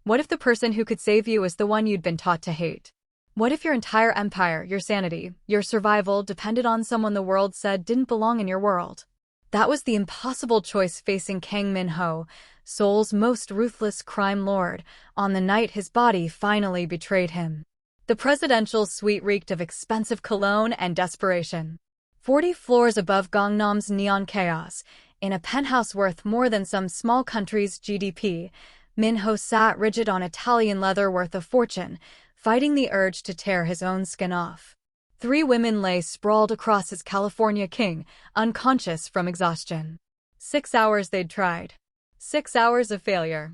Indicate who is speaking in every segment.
Speaker 1: What if the person who could save you is the one you'd been taught to hate? What if your entire empire, your sanity, your survival depended on someone the world said didn't belong in your world? That was the impossible choice facing Kang Min-ho, Seoul's most ruthless crime lord, on the night his body finally betrayed him. The presidential suite reeked of expensive cologne and desperation. 40 floors above Gangnam's neon chaos, in a penthouse worth more than some small country's GDP, Min-ho sat rigid on Italian leather worth a fortune, fighting the urge to tear his own skin off. 3 women lay sprawled across his California king, unconscious from exhaustion. 6 hours they'd tried. 6 hours of failure.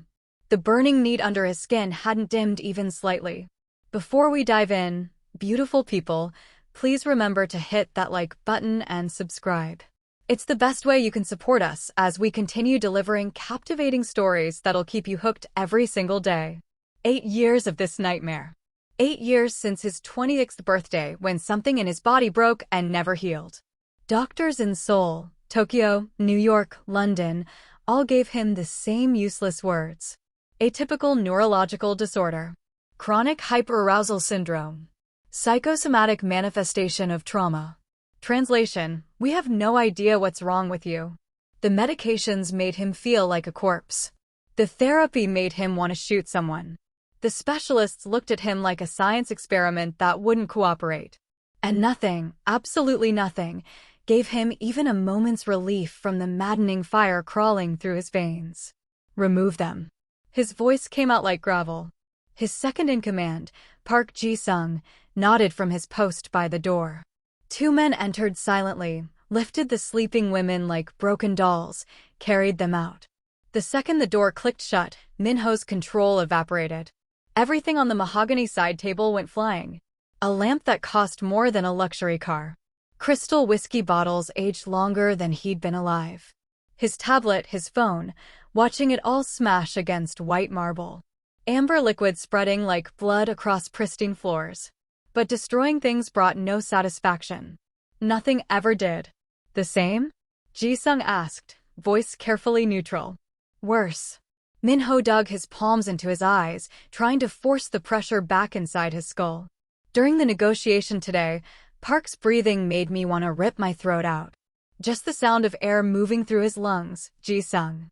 Speaker 1: The burning need under his skin hadn't dimmed even slightly. Before we dive in, beautiful people, please remember to hit that like button and subscribe. It's the best way you can support us as we continue delivering captivating stories that'll keep you hooked every single day. 8 years of this nightmare. 8 years since his 20th birthday when something in his body broke and never healed. Doctors in Seoul, Tokyo, New York, London all gave him the same useless words. Atypical neurological disorder. Chronic hyperarousal syndrome. Psychosomatic manifestation of trauma. Translation: we have no idea what's wrong with you. The medications made him feel like a corpse. The therapy made him want to shoot someone. The specialists looked at him like a science experiment that wouldn't cooperate. And nothing, absolutely nothing, gave him even a moment's relief from the maddening fire crawling through his veins. Remove them. His voice came out like gravel. His second-in-command, Park Ji-sung, nodded from his post by the door. 2 men entered silently, lifted the sleeping women like broken dolls, carried them out. The second the door clicked shut, Min-ho's control evaporated. Everything on the mahogany side table went flying. A lamp that cost more than a luxury car. Crystal whiskey bottles aged longer than he'd been alive. His tablet, his phone, watching it all smash against white marble. Amber liquid spreading like blood across pristine floors. But destroying things brought no satisfaction. Nothing ever did. The same? Ji-sung asked, voice carefully neutral. Worse. Min-ho dug his palms into his eyes, trying to force the pressure back inside his skull. During the negotiation today, Park's breathing made me want to rip my throat out. Just the sound of air moving through his lungs, Ji-sung.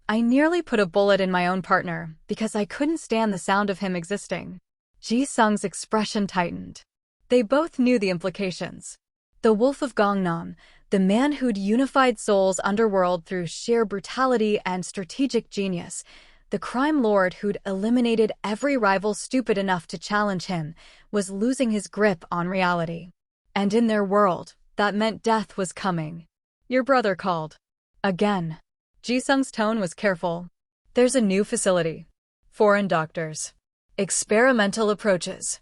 Speaker 1: I nearly put a bullet in my own partner because I couldn't stand the sound of him existing. Ji-sung's expression tightened. They both knew the implications. The Wolf of Gangnam, the man who'd unified Seoul's underworld through sheer brutality and strategic genius, the crime lord who'd eliminated every rival stupid enough to challenge him, was losing his grip on reality. And in their world, that meant death was coming. Your brother called. Again. Ji-sung's tone was careful. There's a new facility. Foreign doctors. Experimental approaches.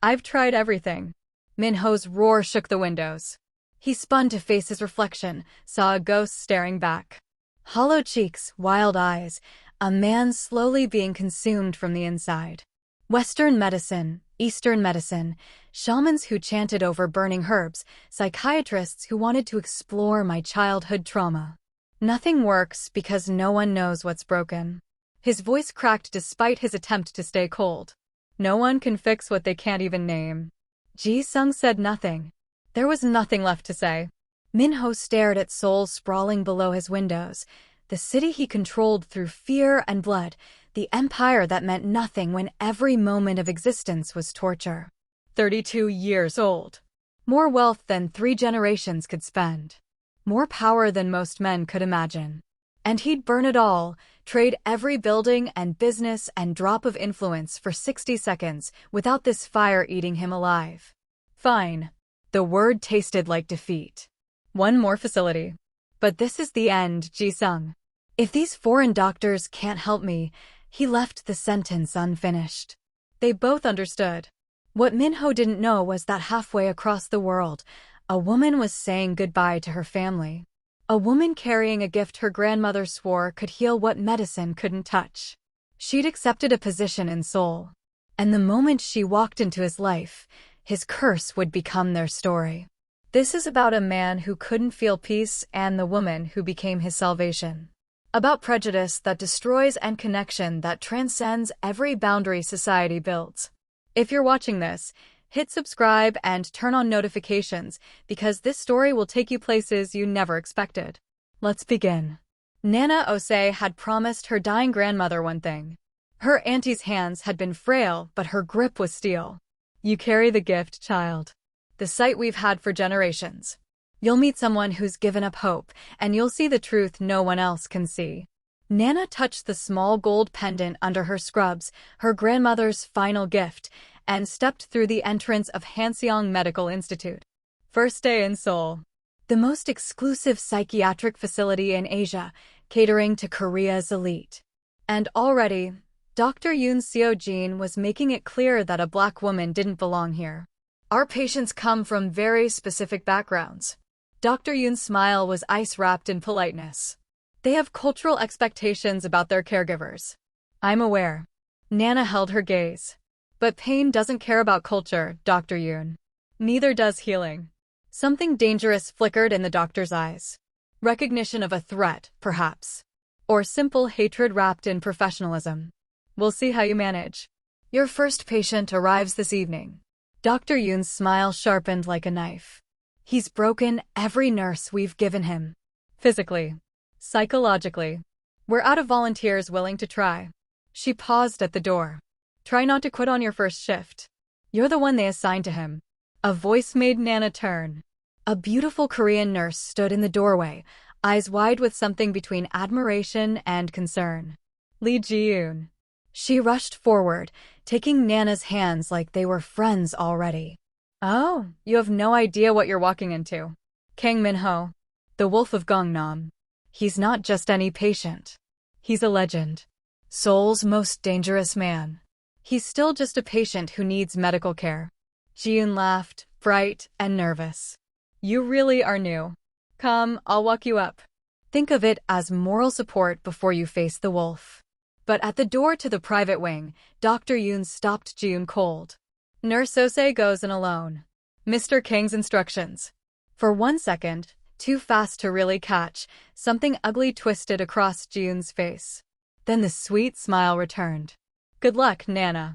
Speaker 1: I've tried everything. Min-ho's roar shook the windows. He spun to face his reflection, saw a ghost staring back. Hollow cheeks, wild eyes, a man slowly being consumed from the inside. Western medicine, Eastern medicine, shamans who chanted over burning herbs, psychiatrists who wanted to explore my childhood trauma. Nothing works because no one knows what's broken. His voice cracked despite his attempt to stay cold. No one can fix what they can't even name. Ji-sung said nothing. There was nothing left to say. Min-ho stared at Seoul sprawling below his windows, the city he controlled through fear and blood, the empire that meant nothing when every moment of existence was torture. 32 years old. More wealth than 3 generations could spend. More power than most men could imagine. And he'd burn it all, trade every building and business and drop of influence for 60 seconds without this fire eating him alive. Fine. The word tasted like defeat. One more facility. But this is the end, Ji-sung. If these foreign doctors can't help me, he left the sentence unfinished. They both understood. What Min-ho didn't know was that halfway across the world, a woman was saying goodbye to her family. A woman carrying a gift her grandmother swore could heal what medicine couldn't touch. She'd accepted a position in Seoul. And the moment she walked into his life, his curse would become their story. This is about a man who couldn't feel peace and the woman who became his salvation. About prejudice that destroys and connection that transcends every boundary society builds. If you're watching this, hit subscribe and turn on notifications because this story will take you places you never expected. Let's begin. Nana Osei had promised her dying grandmother one thing. Her auntie's hands had been frail, but her grip was steel. You carry the gift, child. The sight we've had for generations. You'll meet someone who's given up hope, and you'll see the truth no one else can see. Nana touched the small gold pendant under her scrubs, her grandmother's final gift, and stepped through the entrance of Hanseong Medical Institute. First day in Seoul. The most exclusive psychiatric facility in Asia, catering to Korea's elite. And already, Dr. Yoon Seo-jin was making it clear that a black woman didn't belong here. Our patients come from very specific backgrounds. Dr. Yoon's smile was ice-wrapped in politeness. They have cultural expectations about their caregivers. I'm aware. Nana held her gaze. But pain doesn't care about culture, Dr. Yoon. Neither does healing. Something dangerous flickered in the doctor's eyes. Recognition of a threat, perhaps. Or simple hatred wrapped in professionalism. We'll see how you manage. Your first patient arrives this evening. Dr. Yoon's smile sharpened like a knife. He's broken every nurse we've given him. Physically. Psychologically. We're out of volunteers willing to try. She paused at the door. Try not to quit on your first shift. You're the one they assigned to him. A voice made Nana turn. A beautiful Korean nurse stood in the doorway, eyes wide with something between admiration and concern. Lee Ji-yoon. She rushed forward, taking Nana's hands like they were friends already. Oh, you have no idea what you're walking into. Kang Min-ho, the Wolf of Gangnam. He's not just any patient. He's a legend. Seoul's most dangerous man. He's still just a patient who needs medical care. Ji-yoon laughed, bright and nervous. You really are new. Come, I'll walk you up. Think of it as moral support before you face the wolf. But at the door to the private wing, Dr. Yoon stopped Ji-yoon cold. Nurse Osei goes in alone. Mr. Kang's instructions. For 1 second, too fast to really catch, something ugly twisted across Ji-yoon's face. Then the sweet smile returned. Good luck, Nana.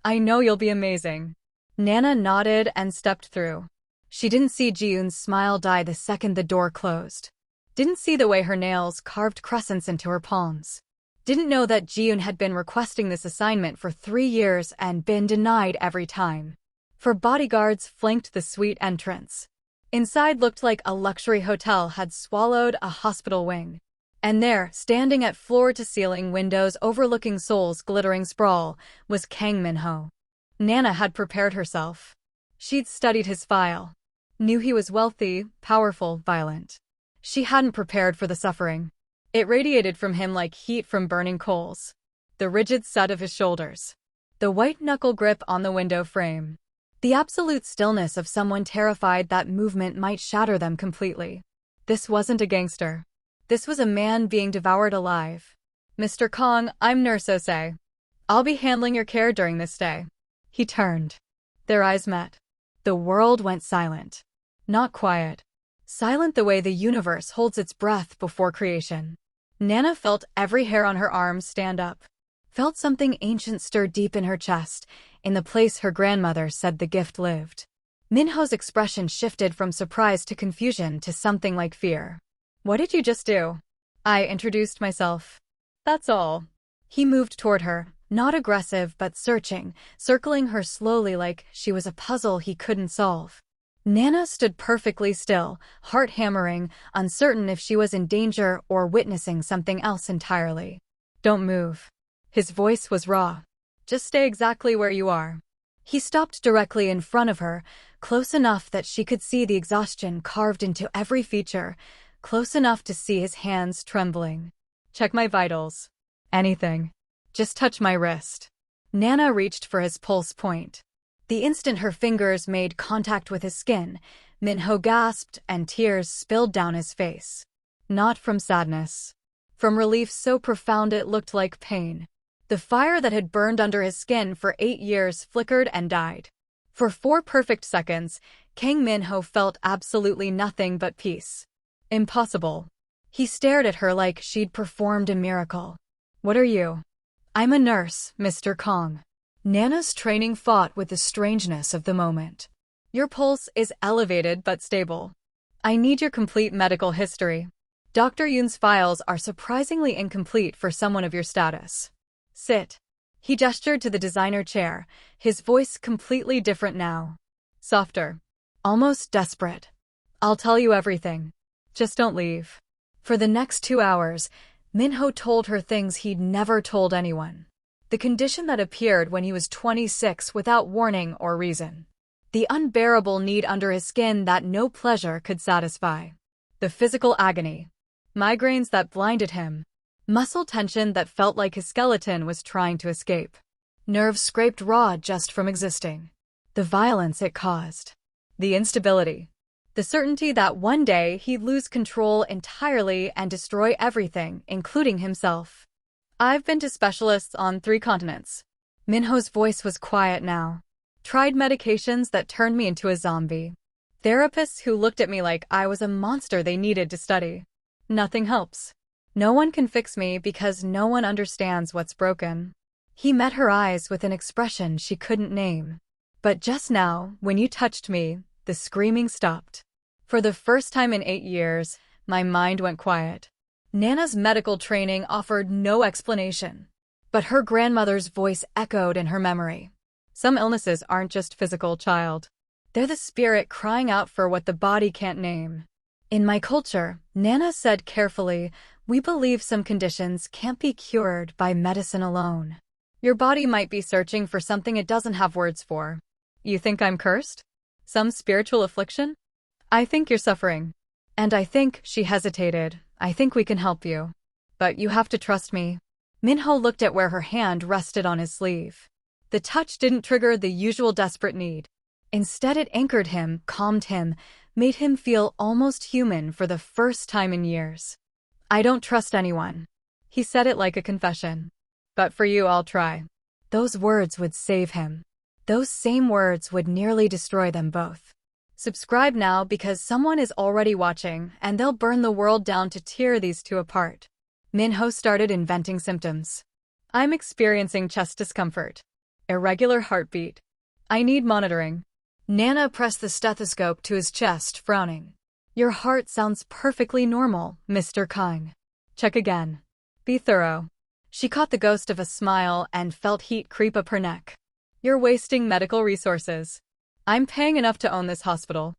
Speaker 1: I know you'll be amazing. Nana nodded and stepped through. She didn't see Ji-yoon's smile die the second the door closed. Didn't see the way her nails carved crescents into her palms. Didn't know that Ji-yoon had been requesting this assignment for 3 years and been denied every time. For bodyguards flanked the suite entrance. Inside looked like a luxury hotel had swallowed a hospital wing. And there, standing at floor-to-ceiling windows overlooking Seoul's glittering sprawl, was Kang Min-ho. Nana had prepared herself. She'd studied his file. Knew he was wealthy, powerful, violent. She hadn't prepared for the suffering. It radiated from him like heat from burning coals. The rigid set of his shoulders. The white knuckle grip on the window frame. The absolute stillness of someone terrified that movement might shatter them completely. This wasn't a gangster. This was a man being devoured alive. Mr. Kong, I'm Nurse Osei. I'll be handling your care during this day. He turned. Their eyes met. The world went silent. Not quiet. Silent the way the universe holds its breath before creation. Nana felt every hair on her arms stand up. Felt something ancient stir deep in her chest, in the place her grandmother said the gift lived. Min-ho's expression shifted from surprise to confusion to something like fear. What did you just do? I introduced myself. That's all. He moved toward her, not aggressive but searching, circling her slowly like she was a puzzle he couldn't solve. Nana stood perfectly still, heart hammering, uncertain if she was in danger or witnessing something else entirely. Don't move. His voice was raw. Just stay exactly where you are. He stopped directly in front of her, close enough that she could see the exhaustion carved into every feature, close enough to see his hands trembling. Check my vitals. Anything. Just touch my wrist. Nana reached for his pulse point. The instant her fingers made contact with his skin, Min-ho gasped and tears spilled down his face. Not from sadness. From relief so profound it looked like pain. The fire that had burned under his skin for 8 years flickered and died. For 4 perfect seconds, Kang Min-ho felt absolutely nothing but peace. Impossible. He stared at her like she'd performed a miracle. What are you? I'm a nurse, Mr. Kong. Nana's training fought with the strangeness of the moment. Your pulse is elevated but stable. I need your complete medical history. Dr. Yoon's files are surprisingly incomplete for someone of your status. Sit. He gestured to the designer chair, his voice completely different now. Softer. Almost desperate. I'll tell you everything. Just don't leave. For the next 2 hours, Minho told her things he'd never told anyone. The condition that appeared when he was 26 without warning or reason. The unbearable need under his skin that no pleasure could satisfy. The physical agony. Migraines that blinded him. Muscle tension that felt like his skeleton was trying to escape. Nerves scraped raw just from existing. The violence it caused. The instability. The certainty that one day he'd lose control entirely and destroy everything, including himself. I've been to specialists on 3 continents. Minho's voice was quiet now. Tried medications that turned me into a zombie. Therapists who looked at me like I was a monster they needed to study. Nothing helps. No one can fix me because no one understands what's broken. He met her eyes with an expression she couldn't name. But just now, when you touched me, the screaming stopped. For the first time in 8 years, my mind went quiet. Nana's medical training offered no explanation. But her grandmother's voice echoed in her memory. Some illnesses aren't just physical, child. They're the spirit crying out for what the body can't name. In my culture, Nana said carefully, we believe some conditions can't be cured by medicine alone. Your body might be searching for something it doesn't have words for. You think I'm cursed? Some spiritual affliction? I think you're suffering. And I think, she hesitated, I think we can help you. But you have to trust me. Minho looked at where her hand rested on his sleeve. The touch didn't trigger the usual desperate need. Instead it anchored him, calmed him, made him feel almost human for the first time in years. I don't trust anyone. He said it like a confession. But for you I'll try. Those words would save him. Those same words would nearly destroy them both. Subscribe now because someone is already watching and they'll burn the world down to tear these two apart. Minho started inventing symptoms. I'm experiencing chest discomfort. Irregular heartbeat. I need monitoring. Nana pressed the stethoscope to his chest, frowning. Your heart sounds perfectly normal, Mr. Kang. Check again. Be thorough. She caught the ghost of a smile and felt heat creep up her neck. You're wasting medical resources. I'm paying enough to own this hospital.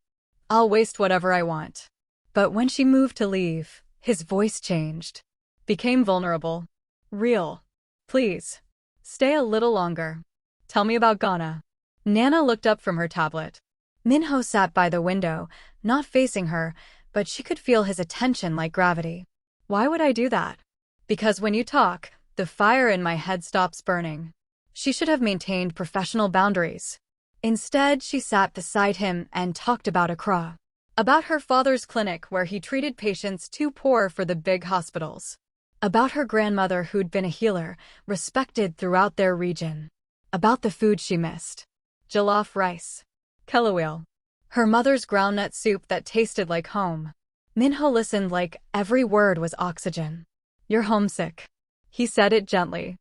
Speaker 1: I'll waste whatever I want. But when she moved to leave, his voice changed. Became vulnerable. Real. Please. Stay a little longer. Tell me about Ghana. Nana looked up from her tablet. Minho sat by the window, not facing her, but she could feel his attention like gravity. Why would I do that? Because when you talk, the fire in my head stops burning. She should have maintained professional boundaries. Instead, she sat beside him and talked about Accra. About her father's clinic where he treated patients too poor for the big hospitals. About her grandmother who'd been a healer, respected throughout their region. About the food she missed. Jollof rice. Kelawil. Her mother's groundnut soup that tasted like home. Minho listened like every word was oxygen. You're homesick. He said it gently.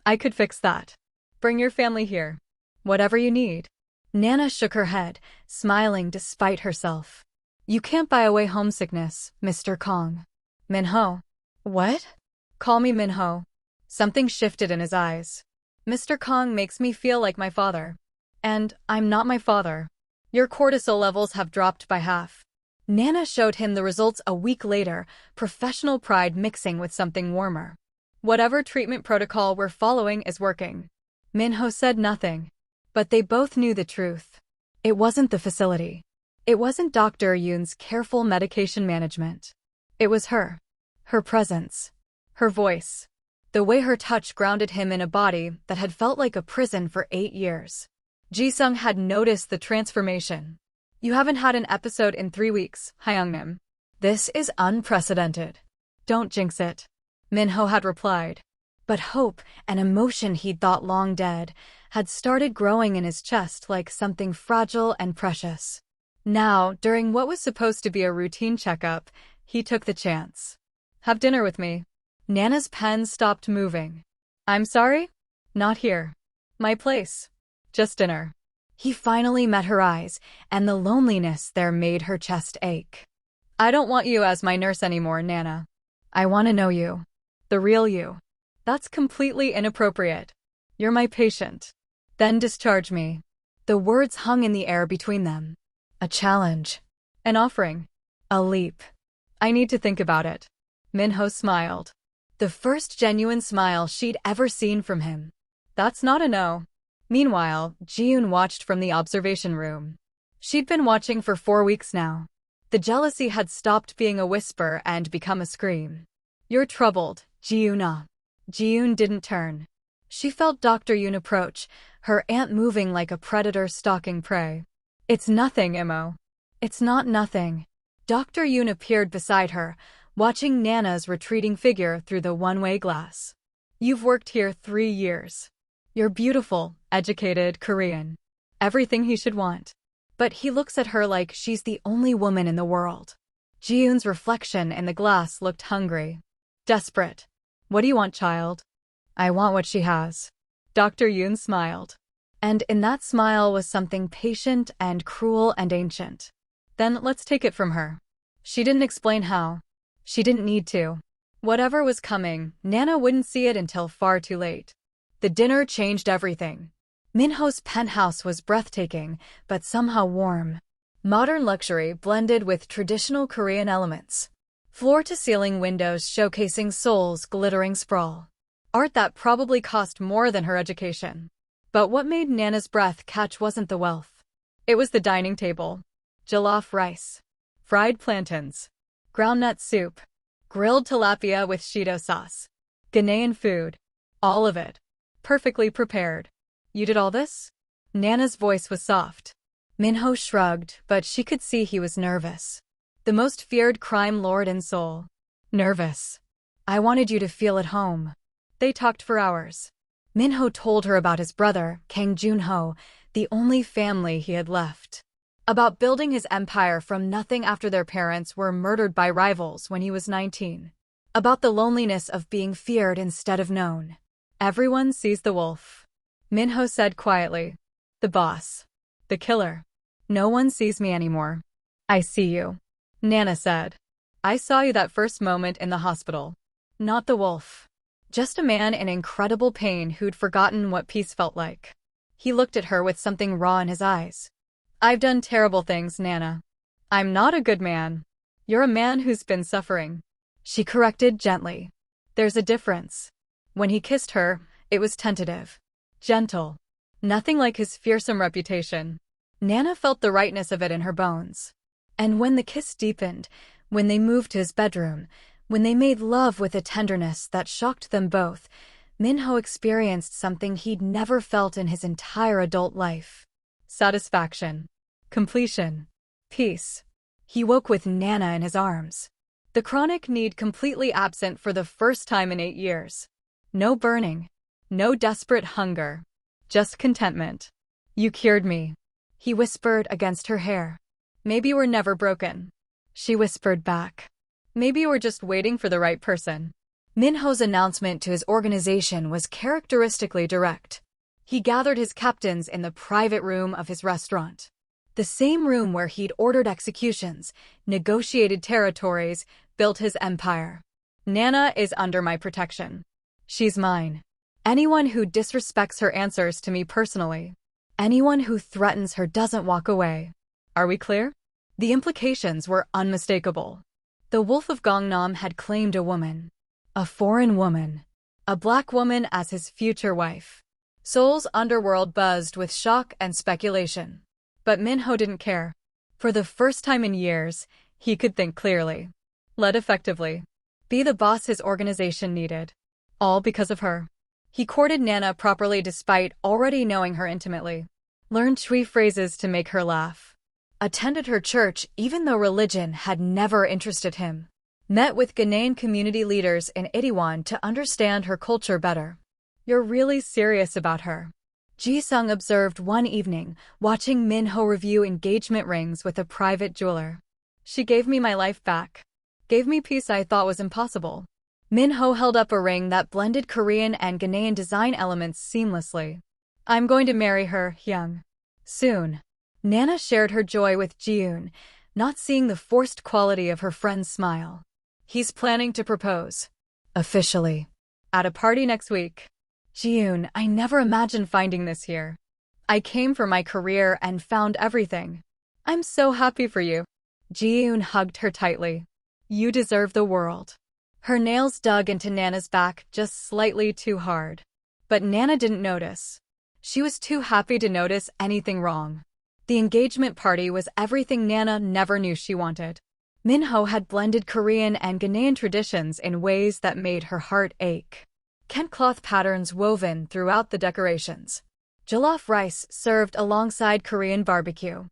Speaker 1: I could fix that. Bring your family here. Whatever you need. Nana shook her head, smiling despite herself. You can't buy away homesickness, Mr. Kong. Minho. What? Call me Minho. Something shifted in his eyes. Mr. Kong makes me feel like my father. And I'm not my father. Your cortisol levels have dropped by half. Nana showed him the results a week later, professional pride mixing with something warmer. Whatever treatment protocol we're following is working. Minho said nothing. But they both knew the truth. It wasn't the facility. It wasn't Dr. Yoon's careful medication management. It was her. Her presence. Her voice. The way her touch grounded him in a body that had felt like a prison for 8 years. Jisung had noticed the transformation. You haven't had an episode in 3 weeks, Hyungnim. This is unprecedented. Don't jinx it. Minho had replied. But hope, an emotion he'd thought long dead, had started growing in his chest like something fragile and precious. Now, during what was supposed to be a routine checkup, he took the chance. Have dinner with me. Nana's pen stopped moving. I'm sorry? Not here. My place. Just dinner. He finally met her eyes, and the loneliness there made her chest ache. I don't want you as my nurse anymore, Nana. I want to know you. The real you. That's completely inappropriate. You're my patient. Then discharge me. The words hung in the air between them. A challenge. An offering. A leap. I need to think about it. Minho smiled. The first genuine smile she'd ever seen from him. That's not a no. Meanwhile, Ji-yoon watched from the observation room. She'd been watching for 4 weeks now. The jealousy had stopped being a whisper and become a scream. You're troubled, Ji-yoon. Ji-yoon didn't turn. She felt Dr. Yoon approach, her aunt moving like a predator stalking prey. It's nothing, Imo. It's not nothing. Dr. Yoon appeared beside her, watching Nana's retreating figure through the one-way glass. You've worked here 3 years. You're beautiful, educated, Korean. Everything he should want. But he looks at her like she's the only woman in the world. Ji-yoon's reflection in the glass looked hungry. Desperate. What do you want, child? I want what she has. Dr. Yoon smiled. And in that smile was something patient and cruel and ancient. Then let's take it from her. She didn't explain how. She didn't need to. Whatever was coming, Nana wouldn't see it until far too late. The dinner changed everything. Minho's penthouse was breathtaking, but somehow warm. Modern luxury blended with traditional Korean elements. Floor-to-ceiling windows showcasing Seoul's glittering sprawl. Art that probably cost more than her education. But what made Nana's breath catch wasn't the wealth. It was the dining table. Jollof rice. Fried plantains. Groundnut soup. Grilled tilapia with Shido sauce. Ghanaian food. All of it. Perfectly prepared. You did all this? Nana's voice was soft. Minho shrugged, but she could see he was nervous. The most feared crime lord in Seoul. Nervous. I wanted you to feel at home. They talked for hours. Minho told her about his brother, Kang Junho, the only family he had left. About building his empire from nothing after their parents were murdered by rivals when he was 19. About the loneliness of being feared instead of known. Everyone sees the wolf. Minho said quietly. The boss. The killer. No one sees me anymore. I see you. Nana said. I saw you that first moment in the hospital. Not the wolf. Just a man in incredible pain who'd forgotten what peace felt like. He looked at her with something raw in his eyes. I've done terrible things, Nana. I'm not a good man. You're a man who's been suffering. She corrected gently. There's a difference. When he kissed her, it was tentative. Gentle. Nothing like his fearsome reputation. Nana felt the rightness of it in her bones. And when the kiss deepened, when they moved to his bedroom, when they made love with a tenderness that shocked them both, Minho experienced something he'd never felt in his entire adult life. Satisfaction. Completion. Peace. He woke with Nana in his arms. The chronic need completely absent for the first time in 8 years. No burning. No desperate hunger. Just contentment. You cured me. He whispered against her hair. Maybe we're never broken. She whispered back. Maybe we're just waiting for the right person. Minho's announcement to his organization was characteristically direct. He gathered his captains in the private room of his restaurant. The same room where he'd ordered executions, negotiated territories, built his empire. Nana is under my protection. She's mine. Anyone who disrespects her answers to me personally. Anyone who threatens her doesn't walk away. Are we clear? The implications were unmistakable. The Wolf of Gangnam had claimed a woman. A foreign woman. A black woman as his future wife. Seoul's underworld buzzed with shock and speculation. But Minho didn't care. For the first time in years, he could think clearly. Lead effectively. Be the boss his organization needed. All because of her. He courted Nana properly despite already knowing her intimately. Learned Chui phrases to make her laugh. Attended her church even though religion had never interested him. Met with Ghanaian community leaders in Itaewon to understand her culture better. You're really serious about her. Ji-sung observed one evening, watching Minho review engagement rings with a private jeweler. She gave me my life back. Gave me peace I thought was impossible. Min-ho held up a ring that blended Korean and Ghanaian design elements seamlessly. I'm going to marry her, Hyung. Soon. Nana shared her joy with Ji-yoon, not seeing the forced quality of her friend's smile. He's planning to propose. Officially. At a party next week. Ji-yoon, I never imagined finding this here. I came for my career and found everything. I'm so happy for you. Ji-yoon hugged her tightly. You deserve the world. Her nails dug into Nana's back just slightly too hard. But Nana didn't notice. She was too happy to notice anything wrong. The engagement party was everything Nana never knew she wanted. Min-ho had blended Korean and Ghanaian traditions in ways that made her heart ache. Kent cloth patterns woven throughout the decorations. Jollof rice served alongside Korean barbecue.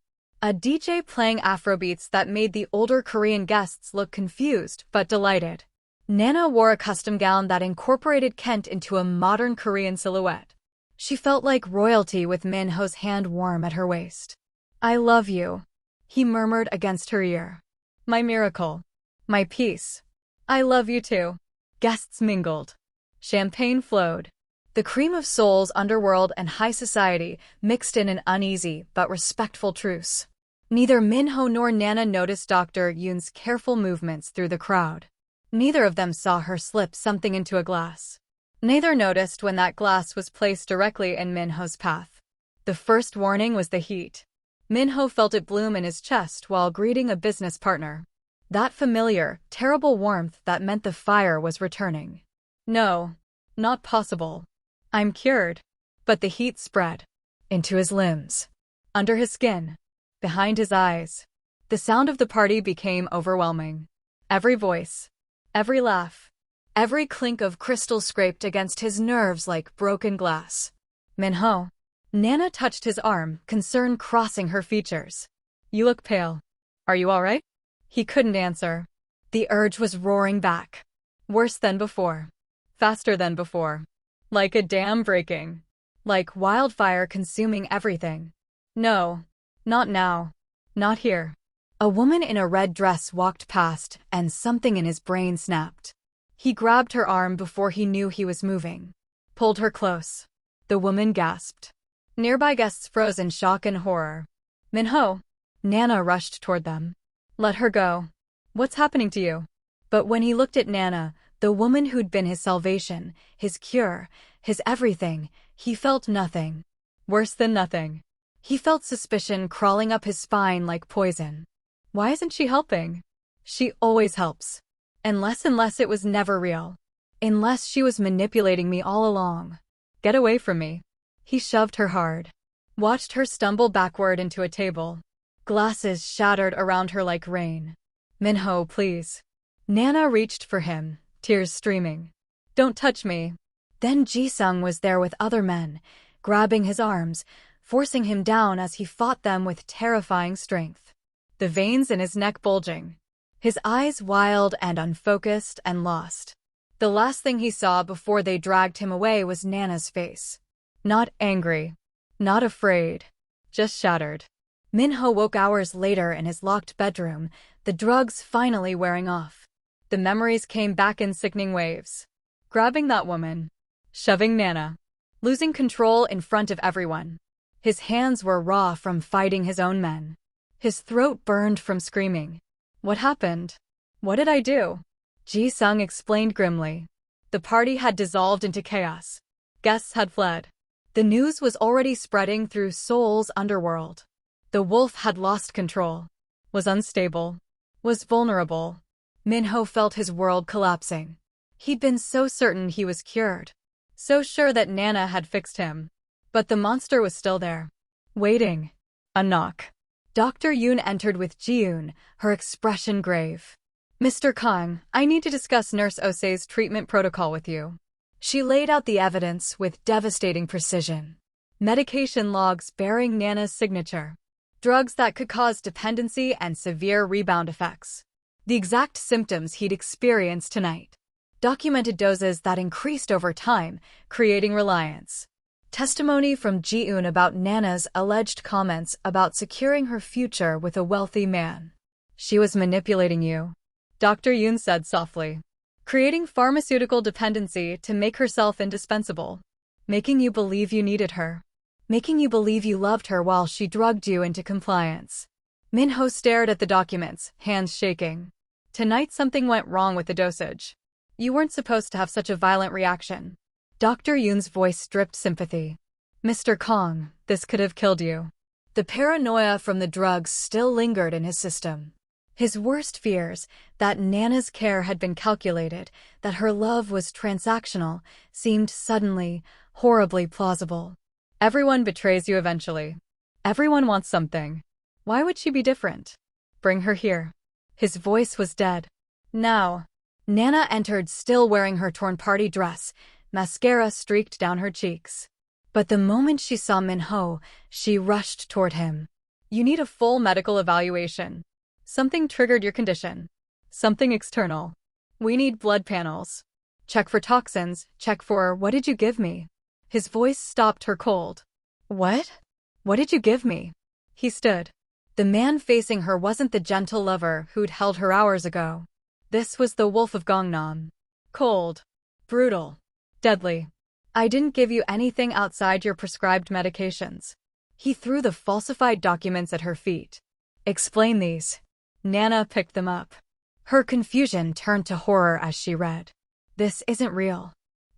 Speaker 1: A DJ playing Afrobeats that made the older Korean guests look confused but delighted. Nana wore a custom gown that incorporated Kent into a modern Korean silhouette. She felt like royalty with Min-ho's hand warm at her waist. I love you, he murmured against her ear. My miracle. My peace. I love you too. Guests mingled. Champagne flowed. The cream of Seoul's underworld and high society mixed in an uneasy but respectful truce. Neither Min-ho nor Nana noticed Dr. Yoon's careful movements through the crowd. Neither of them saw her slip something into a glass. Neither noticed when that glass was placed directly in Min-ho's path. The first warning was the heat. Min-ho felt it bloom in his chest while greeting a business partner. That familiar, terrible warmth that meant the fire was returning. No, not possible. I'm cured. But the heat spread. Into his limbs. Under his skin. Behind his eyes. The sound of the party became overwhelming. Every voice. Every laugh. Every clink of crystal scraped against his nerves like broken glass. Min-ho. Nana touched his arm, concern crossing her features. You look pale. Are you all right? He couldn't answer. The urge was roaring back. Worse than before. Faster than before. Like a dam breaking. Like wildfire consuming everything. No. Not now. Not here. A woman in a red dress walked past, and something in his brain snapped. He grabbed her arm before he knew he was moving. Pulled her close. The woman gasped. Nearby guests froze in shock and horror. Min-ho. Nana rushed toward them. Let her go. What's happening to you? But when he looked at Nana, the woman who'd been his salvation, his cure, his everything, he felt nothing. Worse than nothing. He felt suspicion crawling up his spine like poison. Why isn't she helping? She always helps. Unless it was never real. Unless she was manipulating me all along. Get away from me. He shoved her hard. Watched her stumble backward into a table. Glasses shattered around her like rain. Min-ho, please. Nana reached for him, tears streaming. Don't touch me. Then Ji-sung was there with other men, grabbing his arms, forcing him down as he fought them with terrifying strength. The veins in his neck bulging. His eyes wild and unfocused and lost. The last thing he saw before they dragged him away was Nana's face. Not angry. Not afraid. Just shattered. Min-ho woke hours later in his locked bedroom, the drugs finally wearing off. The memories came back in sickening waves. Grabbing that woman. Shoving Nana. Losing control in front of everyone. His hands were raw from fighting his own men. His throat burned from screaming. What happened? What did I do? Ji-sung explained grimly. The party had dissolved into chaos. Guests had fled. The news was already spreading through Seoul's underworld. The wolf had lost control. Was unstable. Was vulnerable. Min-ho felt his world collapsing. He'd been so certain he was cured. So sure that Nana had fixed him. But the monster was still there. Waiting. A knock. Dr. Yoon entered with Ji-yoon, her expression grave. Mr. Kang, I need to discuss Nurse Osei's treatment protocol with you. She laid out the evidence with devastating precision. Medication logs bearing Nana's signature. Drugs that could cause dependency and severe rebound effects. The exact symptoms he'd experienced tonight. Documented doses that increased over time, creating reliance. Testimony from Ji-yoon about Nana's alleged comments about securing her future with a wealthy man. She was manipulating you. Dr. Yoon said softly. Creating pharmaceutical dependency to make herself indispensable. Making you believe you needed her. Making you believe you loved her while she drugged you into compliance. Min-ho stared at the documents, hands shaking. Tonight something went wrong with the dosage. You weren't supposed to have such a violent reaction. Dr. Yoon's voice dripped sympathy. Mr. Kong, this could have killed you. The paranoia from the drugs still lingered in his system. His worst fears, that Nana's care had been calculated, that her love was transactional, seemed suddenly, horribly plausible. Everyone betrays you eventually. Everyone wants something. Why would she be different? Bring her here. His voice was dead. Now. Nana entered still wearing her torn party dress, mascara streaked down her cheeks. But the moment she saw Min-ho, she rushed toward him. You need a full medical evaluation. Something triggered your condition. Something external. We need blood panels. Check for toxins, check for what did you give me? His voice stopped her cold. What? What did you give me? He stood. The man facing her wasn't the gentle lover who'd held her hours ago. This was the wolf of Gangnam. Cold. Brutal. Deadly. I didn't give you anything outside your prescribed medications. He threw the falsified documents at her feet. Explain these. Nana picked them up. Her confusion turned to horror as she read. This isn't real.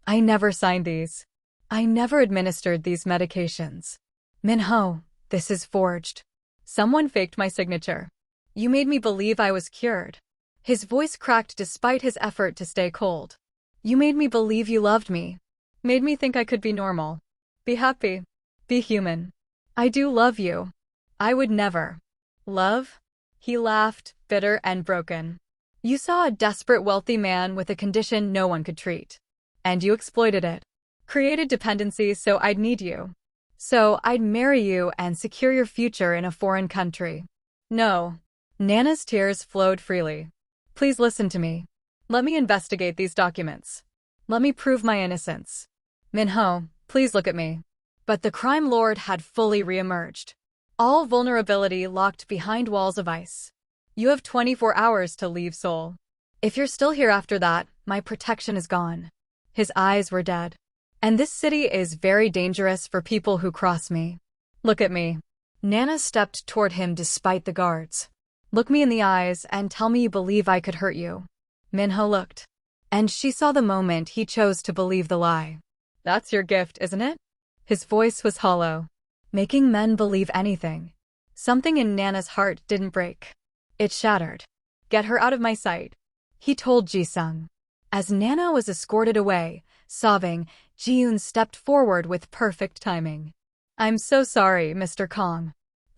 Speaker 1: I never signed these. I never administered these medications. Min-ho, this is forged. Someone faked my signature. You made me believe I was cured. His voice cracked despite his effort to stay cold. You made me believe you loved me. Made me think I could be normal. Be happy. Be human. I do love you. I would never. Love? He laughed, bitter and broken. You saw a desperate wealthy man with a condition no one could treat. And you exploited it. Created dependency so I'd need you. So I'd marry you and secure your future in a foreign country. No. Nana's tears flowed freely. Please listen to me. Let me investigate these documents. Let me prove my innocence. Min-ho, please look at me. But the crime lord had fully reemerged. All vulnerability locked behind walls of ice. You have 24 hours to leave Seoul. If you're still here after that, my protection is gone. His eyes were dead. And this city is very dangerous for people who cross me. Look at me. Nana stepped toward him despite the guards. Look me in the eyes and tell me you believe I could hurt you. Min-ho looked. And she saw the moment he chose to believe the lie. That's your gift, isn't it? His voice was hollow. Making men believe anything. Something in Nana's heart didn't break. It shattered. Get her out of my sight, he told Ji-sung. As Nana was escorted away, sobbing, Ji-yoon stepped forward with perfect timing. I'm so sorry, Mr. Kong.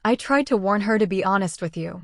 Speaker 1: I tried to warn her to be honest with you.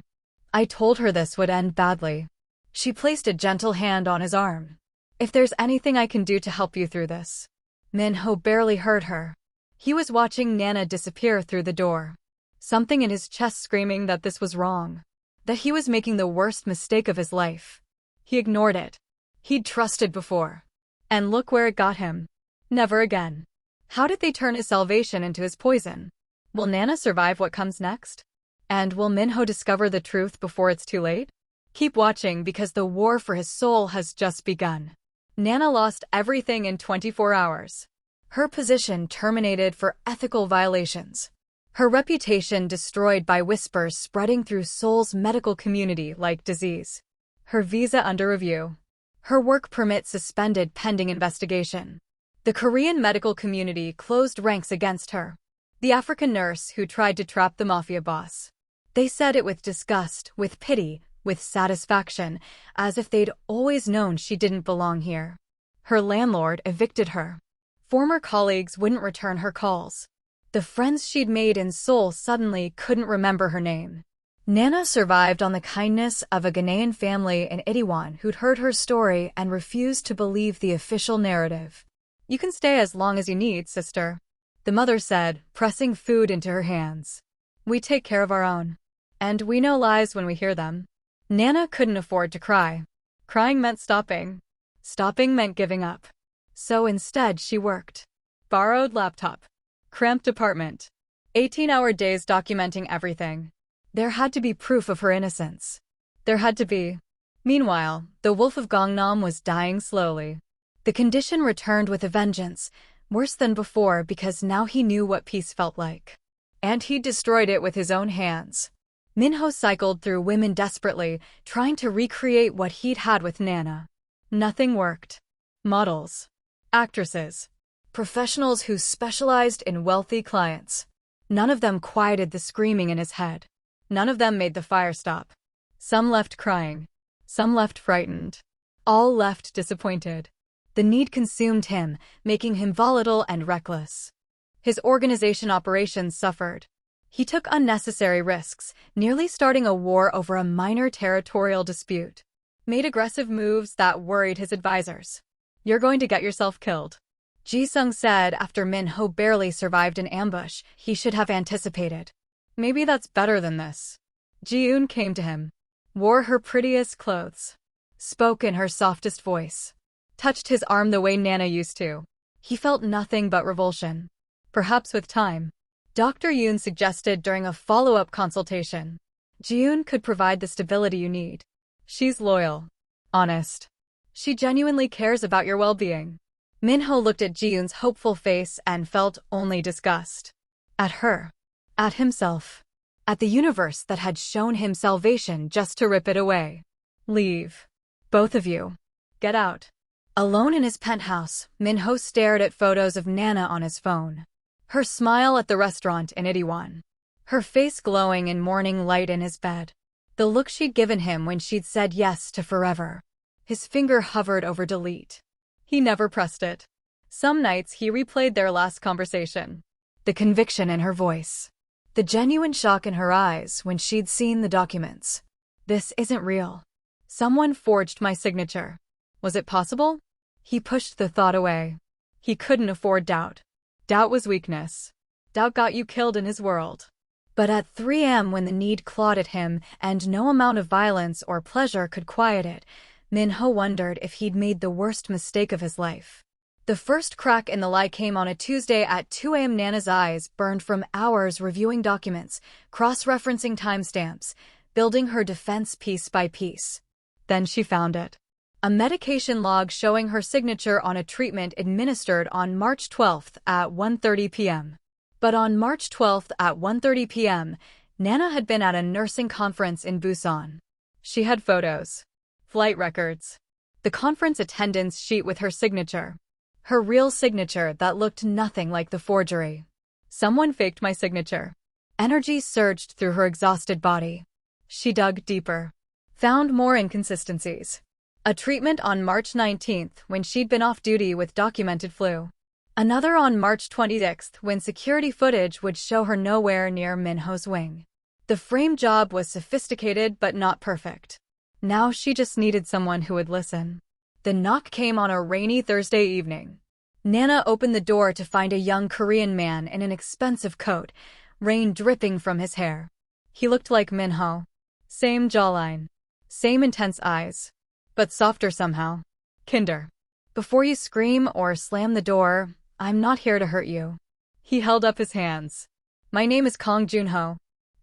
Speaker 1: I told her this would end badly. She placed a gentle hand on his arm. If there's anything I can do to help you through this. Min-ho barely heard her. He was watching Nana disappear through the door. Something in his chest screaming that this was wrong. That he was making the worst mistake of his life. He ignored it. He'd trusted before. And look where it got him. Never again. How did they turn his salvation into his poison? Will Nana survive what comes next? And will Min-ho discover the truth before it's too late? Keep watching because the war for his soul has just begun. Nana lost everything in 24 hours. Her position terminated for ethical violations. Her reputation destroyed by whispers spreading through Seoul's medical community like disease. Her visa under review. Her work permit suspended pending investigation. The Korean medical community closed ranks against her. The African nurse who tried to trap the mafia boss. They said it with disgust, with pity, with satisfaction, as if they'd always known she didn't belong here. Her landlord evicted her. Former colleagues wouldn't return her calls. The friends she'd made in Seoul suddenly couldn't remember her name. Nana survived on the kindness of a Ghanaian family in Itaewon who'd heard her story and refused to believe the official narrative. You can stay as long as you need, sister, the mother said, pressing food into her hands. We take care of our own. And we know lies when we hear them. Nana couldn't afford to cry. Crying meant stopping. Stopping meant giving up. So instead she worked. Borrowed laptop. Cramped apartment. 18-hour days documenting everything. There had to be proof of her innocence. There had to be. Meanwhile, the wolf of Gangnam was dying slowly. The condition returned with a vengeance, worse than before because now he knew what peace felt like. And he destroyed it with his own hands. Minho cycled through women desperately, trying to recreate what he'd had with Nana. Nothing worked. Models, actresses, professionals who specialized in wealthy clients. None of them quieted the screaming in his head. None of them made the fire stop. Some left crying. Some left frightened. All left disappointed. The need consumed him, making him volatile and reckless. His organization operations suffered. He took unnecessary risks, nearly starting a war over a minor territorial dispute. Made aggressive moves that worried his advisors. "You're going to get yourself killed," Ji-sung said after Min-ho barely survived an ambush he should have anticipated. "Maybe that's better than this." Ji-eun came to him. Wore her prettiest clothes. Spoke in her softest voice. Touched his arm the way Nana used to. He felt nothing but revulsion. Perhaps with time. Dr. Yoon suggested during a follow-up consultation. Ji-eun could provide the stability you need. She's loyal. Honest. She genuinely cares about your well-being. Min-ho looked at Ji-eun's hopeful face and felt only disgust. At her. At himself. At the universe that had shown him salvation just to rip it away. Leave. Both of you. Get out. Alone in his penthouse, Min-ho stared at photos of Nana on his phone. Her smile at the restaurant in Itaewon. Her face glowing in morning light in his bed. The look she'd given him when she'd said yes to forever. His finger hovered over delete. He never pressed it. Some nights he replayed their last conversation. The conviction in her voice. The genuine shock in her eyes when she'd seen the documents. This isn't real. Someone forged my signature. Was it possible? He pushed the thought away. He couldn't afford doubt. Doubt was weakness. Doubt got you killed in his world. But at 3 a.m. when the need clawed at him and no amount of violence or pleasure could quiet it, Min-ho wondered if he'd made the worst mistake of his life. The first crack in the lie came on a Tuesday at 2 a.m. Nana's eyes burned from hours reviewing documents, cross-referencing timestamps, building her defense piece by piece. Then she found it. A medication log showing her signature on a treatment administered on March 12th at 1:30 p.m. But on March 12th at 1:30 p.m., Nana had been at a nursing conference in Busan. She had photos. Flight records. The conference attendance sheet with her signature. Her real signature that looked nothing like the forgery. Someone faked my signature. Energy surged through her exhausted body. She dug deeper. Found more inconsistencies. A treatment on March 19th when she'd been off duty with documented flu. Another on March 26th when security footage would show her nowhere near Min-ho's wing. The frame job was sophisticated but not perfect. Now she just needed someone who would listen. The knock came on a rainy Thursday evening. Nana opened the door to find a young Korean man in an expensive coat, rain dripping from his hair. He looked like Min-ho. Same jawline. Same intense eyes. But softer somehow. Kinder. Before you scream or slam the door, I'm not here to hurt you. He held up his hands. My name is Kang Junho.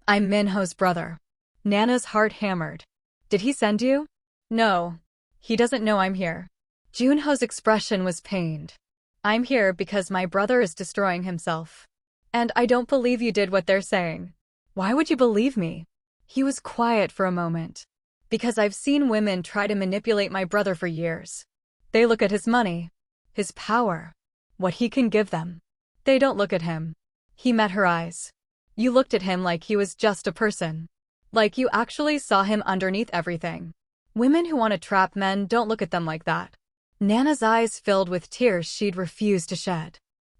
Speaker 1: I'm Min-ho's brother. Nana's heart hammered. Did he send you? No. He doesn't know I'm here. Junho's expression was pained. I'm here because my brother is destroying himself. And I don't believe you did what they're saying. Why would you believe me? He was quiet for a moment. Because I've seen women try to manipulate my brother for years. They look at his money, his power, what he can give them. They don't look at him. He met her eyes. You looked at him like he was just a person. Like you actually saw him underneath everything. Women who want to trap men don't look at them like that. Nana's eyes filled with tears she'd refused to shed.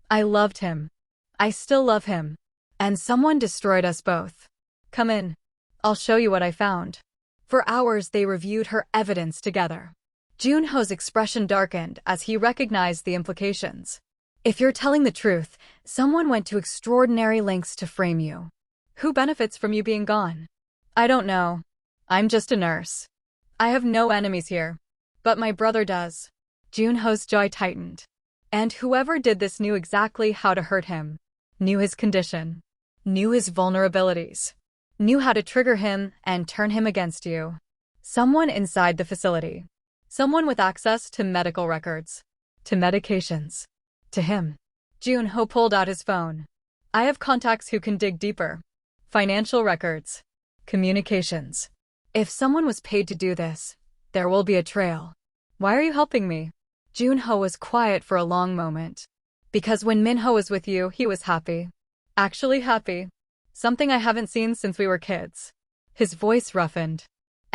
Speaker 1: I loved him. I still love him. And someone destroyed us both. Come in. I'll show you what I found. For hours they reviewed her evidence together. Junho's expression darkened as he recognized the implications. If you're telling the truth, someone went to extraordinary lengths to frame you. Who benefits from you being gone? I don't know. I'm just a nurse. I have no enemies here. But my brother does. Junho's jaw tightened. And whoever did this knew exactly how to hurt him. Knew his condition. Knew his vulnerabilities. Knew how to trigger him and turn him against you. Someone inside the facility. Someone with access to medical records. To medications. To him. Jun-ho pulled out his phone. I have contacts who can dig deeper. Financial records. Communications. If someone was paid to do this, there will be a trail. Why are you helping me? Jun-ho was quiet for a long moment. Because when Min-ho was with you, he was happy. Actually happy. Something I haven't seen since we were kids. His voice roughened.